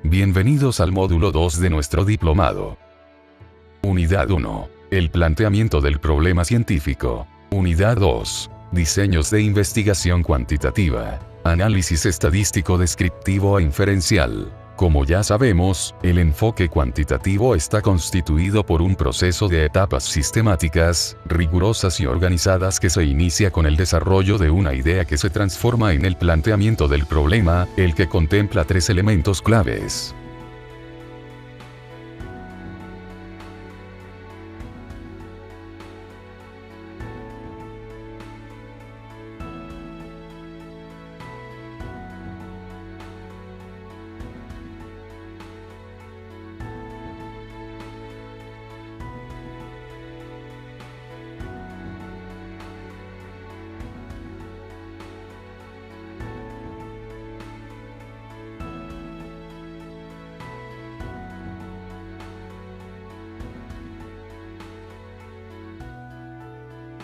Bienvenidos al módulo 2 de nuestro diplomado. Unidad 1. El planteamiento del problema científico. Unidad 2. Diseños de investigación cuantitativa. Análisis estadístico descriptivo e inferencial. Como ya sabemos, el enfoque cuantitativo está constituido por un proceso de etapas sistemáticas, rigurosas y organizadas que se inicia con el desarrollo de una idea que se transforma en el planteamiento del problema, el que contempla 3 elementos claves.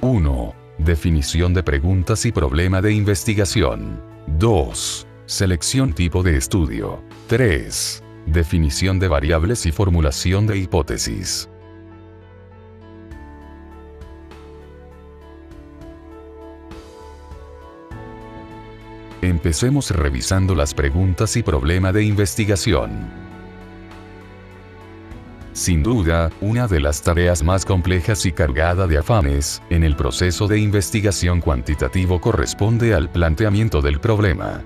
(1) Definición de preguntas y problema de investigación. 2. Selección tipo de estudio. 3. Definición de variables y formulación de hipótesis. Empecemos revisando las preguntas y problema de investigación. Sin duda, una de las tareas más complejas y cargada de afanes, en el proceso de investigación cuantitativo corresponde al planteamiento del problema.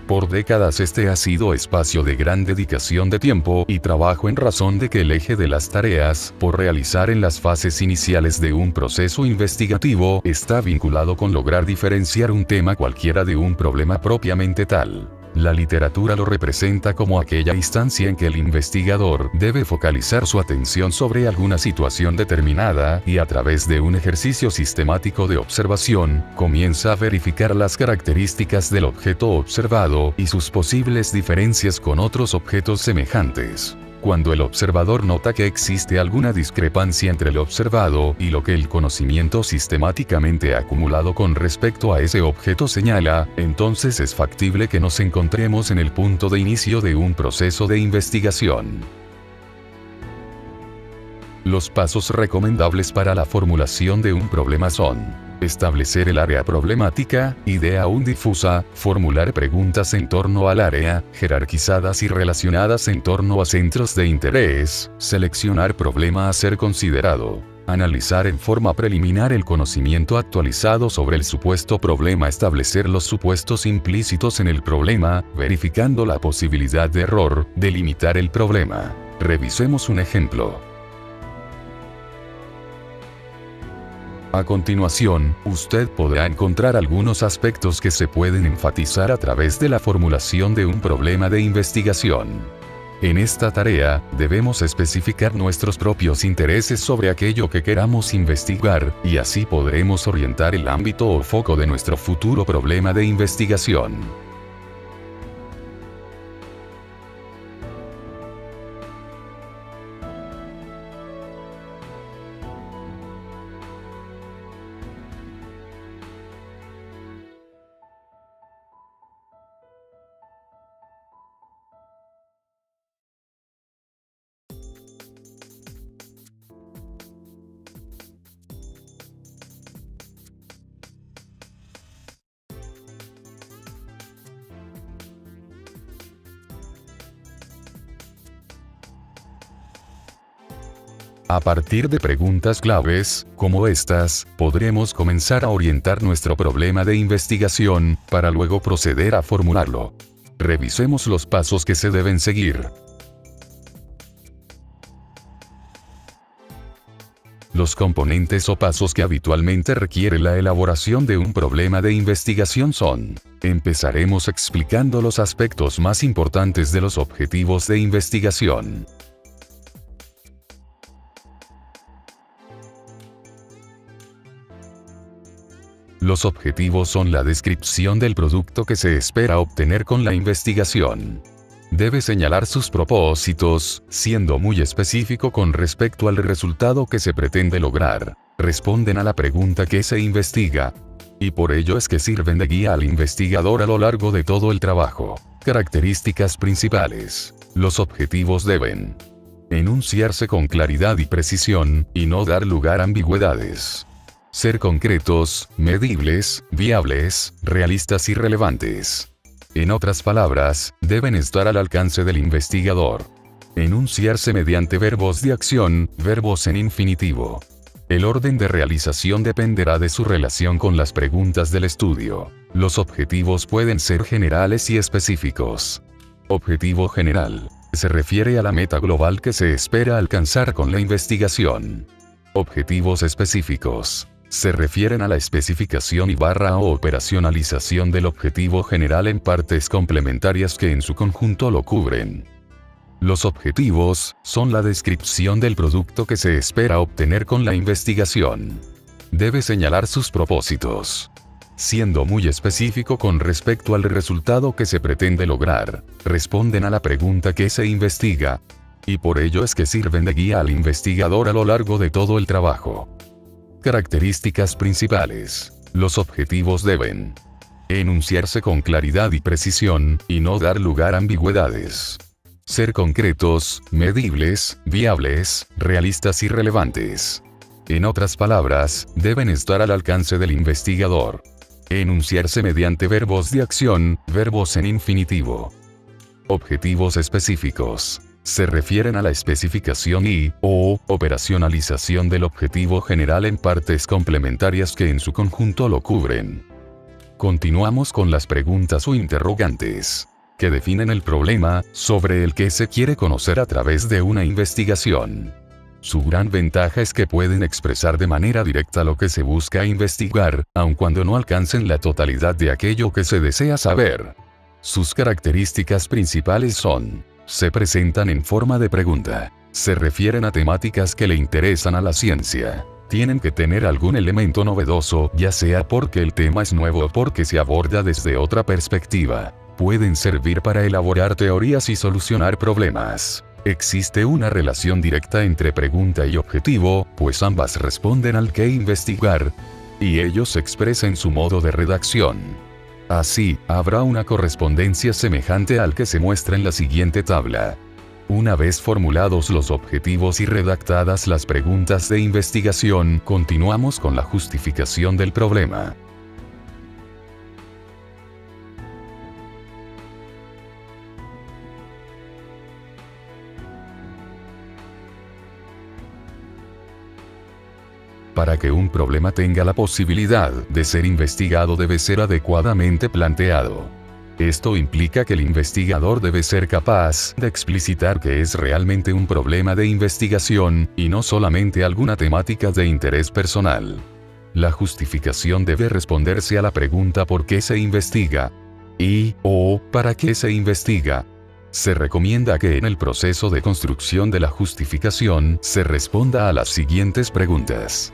Por décadas este ha sido espacio de gran dedicación de tiempo y trabajo en razón de que el eje de las tareas, por realizar en las fases iniciales de un proceso investigativo, está vinculado con lograr diferenciar un tema cualquiera de un problema propiamente tal. La literatura lo representa como aquella instancia en que el investigador debe focalizar su atención sobre alguna situación determinada y a través de un ejercicio sistemático de observación, comienza a verificar las características del objeto observado y sus posibles diferencias con otros objetos semejantes. Cuando el observador nota que existe alguna discrepancia entre lo observado y lo que el conocimiento sistemáticamente acumulado con respecto a ese objeto señala, entonces es factible que nos encontremos en el punto de inicio de un proceso de investigación. Los pasos recomendables para la formulación de un problema son: establecer el área problemática, idea aún difusa, formular preguntas en torno al área, jerarquizadas y relacionadas en torno a centros de interés, seleccionar problema a ser considerado, analizar en forma preliminar el conocimiento actualizado sobre el supuesto problema, establecer los supuestos implícitos en el problema, verificando la posibilidad de error, delimitar el problema. Revisemos un ejemplo. A continuación, usted podrá encontrar algunos aspectos que se pueden enfatizar a través de la formulación de un problema de investigación. En esta tarea, debemos especificar nuestros propios intereses sobre aquello que queramos investigar, y así podremos orientar el ámbito o foco de nuestro futuro problema de investigación. A partir de preguntas claves, como estas, podremos comenzar a orientar nuestro problema de investigación, para luego proceder a formularlo. Revisemos los pasos que se deben seguir. Los componentes o pasos que habitualmente requiere la elaboración de un problema de investigación son: empezaremos explicando los aspectos más importantes de los objetivos de investigación. Los objetivos son la descripción del producto que se espera obtener con la investigación. Debe señalar sus propósitos, siendo muy específico con respecto al resultado que se pretende lograr. Responden a la pregunta que se investiga, y por ello es que sirven de guía al investigador a lo largo de todo el trabajo. Características principales. Los objetivos deben enunciarse con claridad y precisión, y no dar lugar a ambigüedades. Ser concretos, medibles, viables, realistas y relevantes. En otras palabras, deben estar al alcance del investigador. Enunciarse mediante verbos de acción, verbos en infinitivo. El orden de realización dependerá de su relación con las preguntas del estudio. Los objetivos pueden ser generales y específicos. Objetivo general. Se refiere a la meta global que se espera alcanzar con la investigación. Objetivos específicos. Se refieren a la especificación o operacionalización del objetivo general en partes complementarias que en su conjunto lo cubren. Los objetivos son la descripción del producto que se espera obtener con la investigación. Debe señalar sus propósitos, siendo muy específico con respecto al resultado que se pretende lograr. Responden a la pregunta que se investiga, y por ello es que sirven de guía al investigador a lo largo de todo el trabajo. Características principales. Los objetivos deben enunciarse con claridad y precisión, y no dar lugar a ambigüedades. Ser concretos, medibles, viables, realistas y relevantes. En otras palabras, deben estar al alcance del investigador. Enunciarse mediante verbos de acción, verbos en infinitivo. Objetivos específicos. Se refieren a la especificación o operacionalización del objetivo general en partes complementarias que en su conjunto lo cubren. Continuamos con las preguntas o interrogantes, que definen el problema sobre el que se quiere conocer a través de una investigación. Su gran ventaja es que pueden expresar de manera directa lo que se busca investigar, aun cuando no alcancen la totalidad de aquello que se desea saber. Sus características principales son: se presentan en forma de pregunta. Se refieren a temáticas que le interesan a la ciencia. Tienen que tener algún elemento novedoso, ya sea porque el tema es nuevo o porque se aborda desde otra perspectiva. Pueden servir para elaborar teorías y solucionar problemas. Existe una relación directa entre pregunta y objetivo, pues ambas responden al qué investigar, y ellos expresan su modo de redacción. Así, habrá una correspondencia semejante al que se muestra en la siguiente tabla. Una vez formulados los objetivos y redactadas las preguntas de investigación, continuamos con la justificación del problema. Para que un problema tenga la posibilidad de ser investigado debe ser adecuadamente planteado. Esto implica que el investigador debe ser capaz de explicitar que es realmente un problema de investigación, y no solamente alguna temática de interés personal. La justificación debe responderse a la pregunta ¿por qué se investiga? O ¿para qué se investiga? Se recomienda que en el proceso de construcción de la justificación se responda a las siguientes preguntas.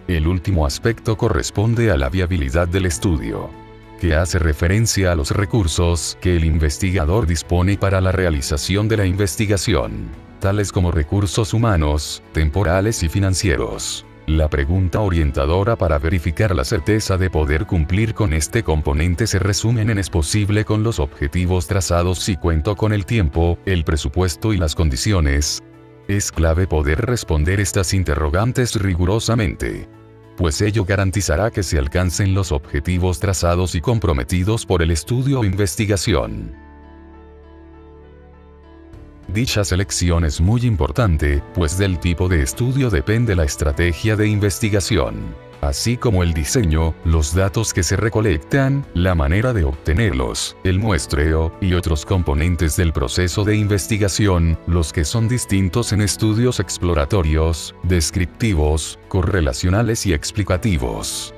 El último aspecto corresponde a la viabilidad del estudio, que hace referencia a los recursos que el investigador dispone para la realización de la investigación, tales como recursos humanos, temporales y financieros. La pregunta orientadora para verificar la certeza de poder cumplir con este componente se resume en ¿es posible con los objetivos trazados si cuento con el tiempo, el presupuesto y las condiciones? Es clave poder responder estas interrogantes rigurosamente, pues ello garantizará que se alcancen los objetivos trazados y comprometidos por el estudio o investigación. Dicha selección es muy importante, pues del tipo de estudio depende la estrategia de investigación. así como el diseño, los datos que se recolectan, la manera de obtenerlos, el muestreo, y otros componentes del proceso de investigación, los que son distintos en estudios exploratorios, descriptivos, correlacionales y explicativos.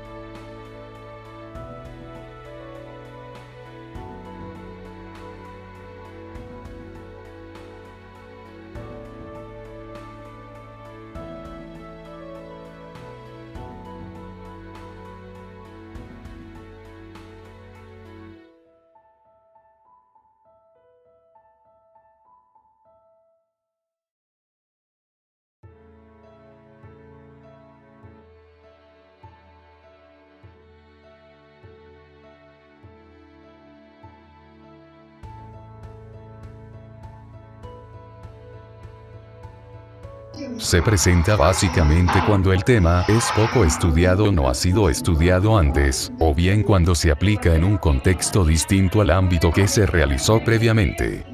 Se presenta básicamente cuando el tema es poco estudiado o no ha sido estudiado antes, o bien cuando se aplica en un contexto distinto al ámbito que se realizó previamente.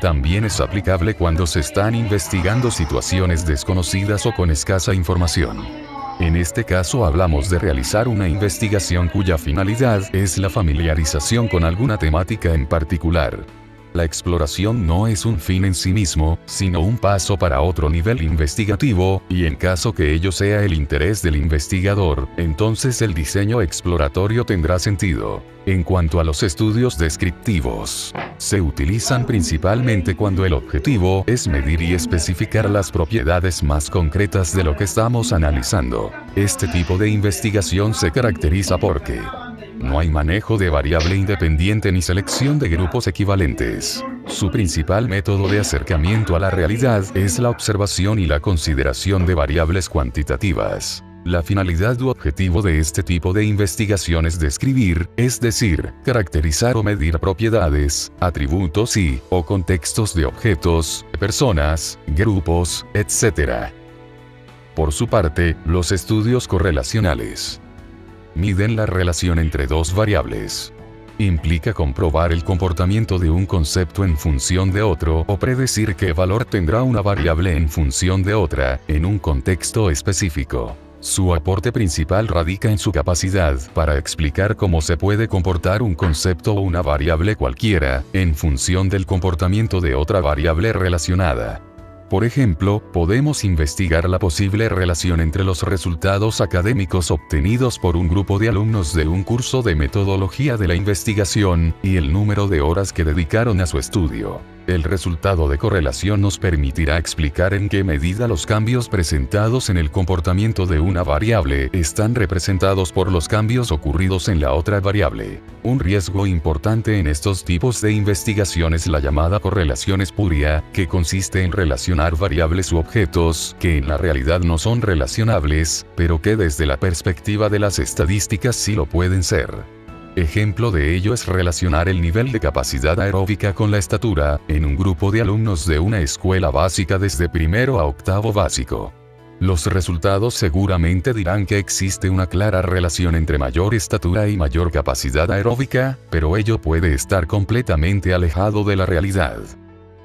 También es aplicable cuando se están investigando situaciones desconocidas o con escasa información. En este caso hablamos de realizar una investigación cuya finalidad es la familiarización con alguna temática en particular. La exploración no es un fin en sí mismo, sino un paso para otro nivel investigativo, y en caso que ello sea el interés del investigador, entonces el diseño exploratorio tendrá sentido. En cuanto a los estudios descriptivos, se utilizan principalmente cuando el objetivo es medir y especificar las propiedades más concretas de lo que estamos analizando. Este tipo de investigación se caracteriza porque no hay manejo de variable independiente ni selección de grupos equivalentes. Su principal método de acercamiento a la realidad es la observación y la consideración de variables cuantitativas. La finalidad u objetivo de este tipo de investigación es describir, es decir, caracterizar o medir propiedades, atributos o contextos de objetos, personas, grupos, etc. Por su parte, los estudios correlacionales miden la relación entre dos variables. Implica comprobar el comportamiento de un concepto en función de otro o predecir qué valor tendrá una variable en función de otra, en un contexto específico. Su aporte principal radica en su capacidad para explicar cómo se puede comportar un concepto o una variable cualquiera, en función del comportamiento de otra variable relacionada. Por ejemplo, podemos investigar la posible relación entre los resultados académicos obtenidos por un grupo de alumnos de un curso de metodología de la investigación, y el número de horas que dedicaron a su estudio. El resultado de correlación nos permitirá explicar en qué medida los cambios presentados en el comportamiento de una variable están representados por los cambios ocurridos en la otra variable. Un riesgo importante en estos tipos de investigación es la llamada correlación espuria, que consiste en relacionar variables u objetos que en la realidad no son relacionables, pero que desde la perspectiva de las estadísticas sí lo pueden ser. Ejemplo de ello es relacionar el nivel de capacidad aeróbica con la estatura, en un grupo de alumnos de una escuela básica desde primero a octavo básico. Los resultados seguramente dirán que existe una clara relación entre mayor estatura y mayor capacidad aeróbica, pero ello puede estar completamente alejado de la realidad.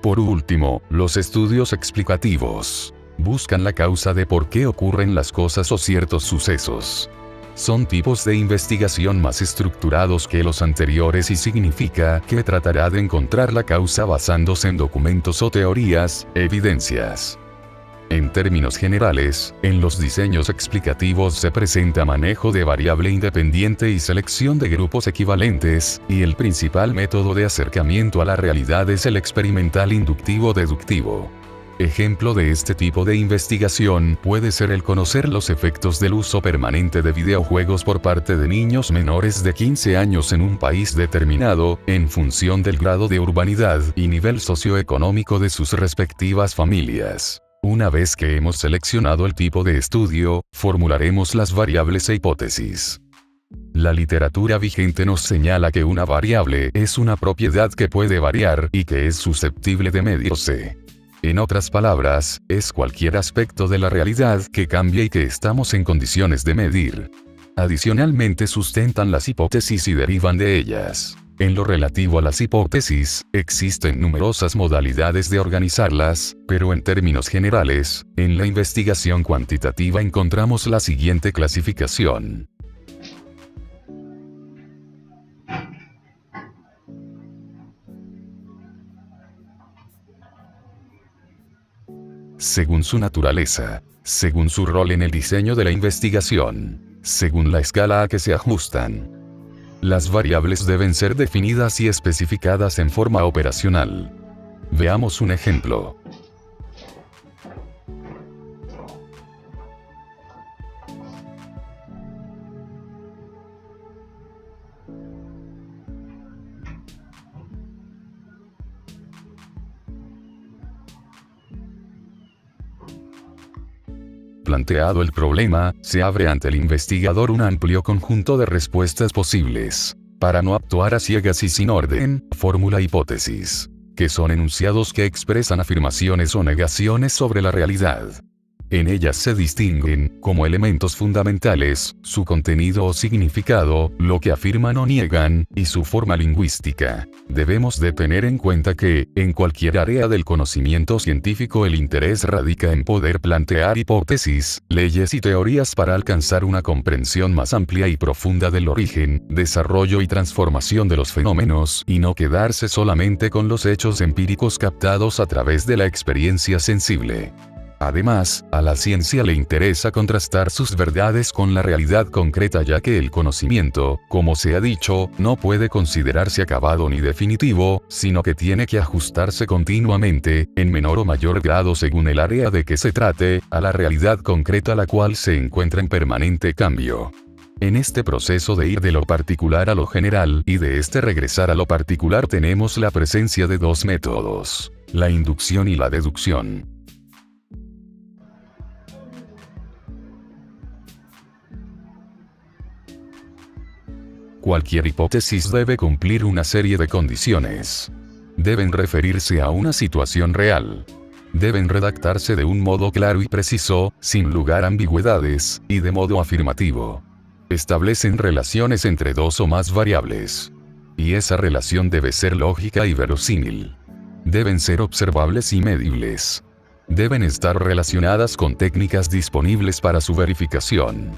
Por último, los estudios explicativos buscan la causa de por qué ocurren las cosas o ciertos sucesos. Son tipos de investigación más estructurados que los anteriores y significa que tratará de encontrar la causa basándose en documentos o teorías, evidencias. En términos generales, en los diseños explicativos se presenta manejo de variable independiente y selección de grupos equivalentes, y el principal método de acercamiento a la realidad es el experimental inductivo-deductivo. Ejemplo de este tipo de investigación puede ser el conocer los efectos del uso permanente de videojuegos por parte de niños menores de 15 años en un país determinado, en función del grado de urbanidad y nivel socioeconómico de sus respectivas familias. Una vez que hemos seleccionado el tipo de estudio, formularemos las variables e hipótesis. La literatura vigente nos señala que una variable es una propiedad que puede variar y que es susceptible de medirse. En otras palabras, es cualquier aspecto de la realidad que cambia y que estamos en condiciones de medir. Adicionalmente sustentan las hipótesis y derivan de ellas. En lo relativo a las hipótesis, existen numerosas modalidades de organizarlas, pero en términos generales, en la investigación cuantitativa encontramos la siguiente clasificación. Según su naturaleza, según su rol en el diseño de la investigación, según la escala a que se ajustan. Las variables deben ser definidas y especificadas en forma operacional. Veamos un ejemplo. Planteado el problema, se abre ante el investigador un amplio conjunto de respuestas posibles. Para no actuar a ciegas y sin orden, fórmula hipótesis, que son enunciados que expresan afirmaciones o negaciones sobre la realidad. En ellas se distinguen, como elementos fundamentales, su contenido o significado, lo que afirman o niegan, y su forma lingüística. Debemos de tener en cuenta que, en cualquier área del conocimiento científico el interés radica en poder plantear hipótesis, leyes y teorías para alcanzar una comprensión más amplia y profunda del origen, desarrollo y transformación de los fenómenos, y no quedarse solamente con los hechos empíricos captados a través de la experiencia sensible. Además, a la ciencia le interesa contrastar sus verdades con la realidad concreta, ya que el conocimiento, como se ha dicho, no puede considerarse acabado ni definitivo, sino que tiene que ajustarse continuamente, en menor o mayor grado según el área de que se trate, a la realidad concreta la cual se encuentra en permanente cambio. En este proceso de ir de lo particular a lo general y de este regresar a lo particular tenemos la presencia de dos métodos, la inducción y la deducción. Cualquier hipótesis debe cumplir una serie de condiciones. Deben referirse a una situación real. Deben redactarse de un modo claro y preciso, sin lugar a ambigüedades, y de modo afirmativo. Establecen relaciones entre dos o más variables. Y esa relación debe ser lógica y verosímil. Deben ser observables y medibles. Deben estar relacionadas con técnicas disponibles para su verificación.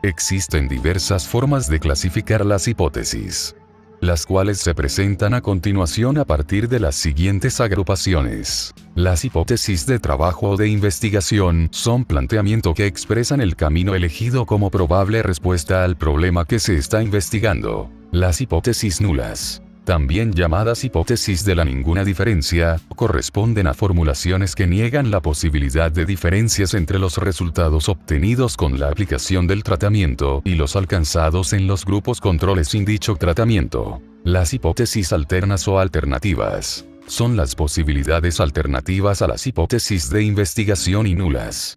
Existen diversas formas de clasificar las hipótesis, las cuales se presentan a continuación a partir de las siguientes agrupaciones. Las hipótesis de trabajo o de investigación son planteamientos que expresan el camino elegido como probable respuesta al problema que se está investigando. Las hipótesis nulas, también llamadas hipótesis de la ninguna diferencia, corresponden a formulaciones que niegan la posibilidad de diferencias entre los resultados obtenidos con la aplicación del tratamiento y los alcanzados en los grupos controles sin dicho tratamiento. Las hipótesis alternas o alternativas son las posibilidades alternativas a las hipótesis de investigación y nulas.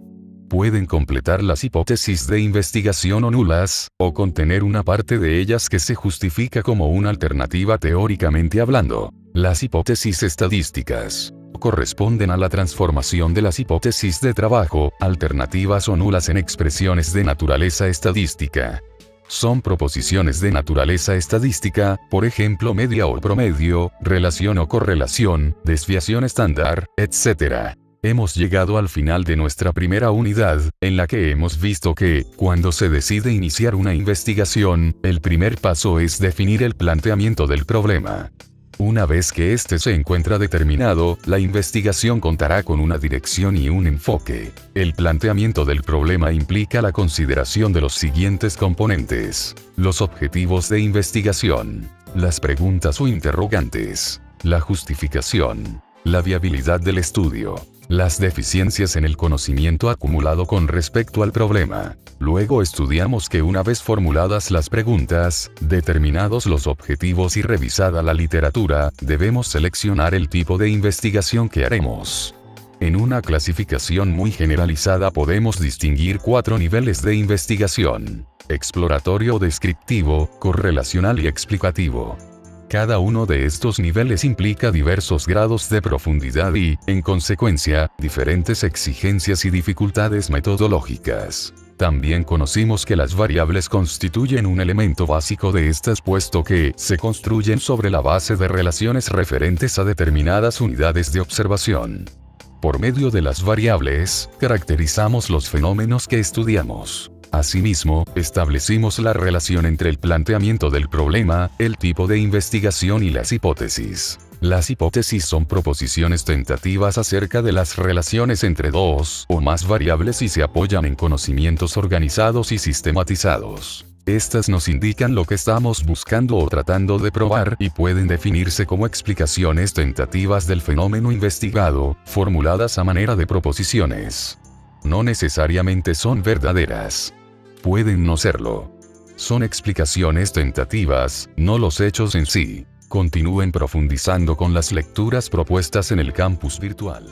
Pueden completar las hipótesis de investigación o nulas, o contener una parte de ellas que se justifica como una alternativa teóricamente hablando. Las hipótesis estadísticas corresponden a la transformación de las hipótesis de trabajo, alternativas o nulas en expresiones de naturaleza estadística. Son proposiciones de naturaleza estadística, por ejemplo media o promedio, relación o correlación, desviación estándar, etc. Hemos llegado al final de nuestra primera unidad, en la que hemos visto que, cuando se decide iniciar una investigación, el primer paso es definir el planteamiento del problema. Una vez que éste se encuentra determinado, la investigación contará con una dirección y un enfoque. El planteamiento del problema implica la consideración de los siguientes componentes: los objetivos de investigación, las preguntas o interrogantes, la justificación, la viabilidad del estudio, las deficiencias en el conocimiento acumulado con respecto al problema. Luego estudiamos que una vez formuladas las preguntas, determinados los objetivos y revisada la literatura, debemos seleccionar el tipo de investigación que haremos. En una clasificación muy generalizada podemos distinguir 4 niveles de investigación: exploratorio o descriptivo, correlacional y explicativo. Cada uno de estos niveles implica diversos grados de profundidad y, en consecuencia, diferentes exigencias y dificultades metodológicas. También conocimos que las variables constituyen un elemento básico de estas puesto que se construyen sobre la base de relaciones referentes a determinadas unidades de observación. Por medio de las variables, caracterizamos los fenómenos que estudiamos. Asimismo, establecimos la relación entre el planteamiento del problema, el tipo de investigación y las hipótesis. Las hipótesis son proposiciones tentativas acerca de las relaciones entre dos o más variables y se apoyan en conocimientos organizados y sistematizados. Estas nos indican lo que estamos buscando o tratando de probar y pueden definirse como explicaciones tentativas del fenómeno investigado, formuladas a manera de proposiciones. No necesariamente son verdaderas. Pueden no serlo. Son explicaciones tentativas, no los hechos en sí. Continúen profundizando con las lecturas propuestas en el campus virtual.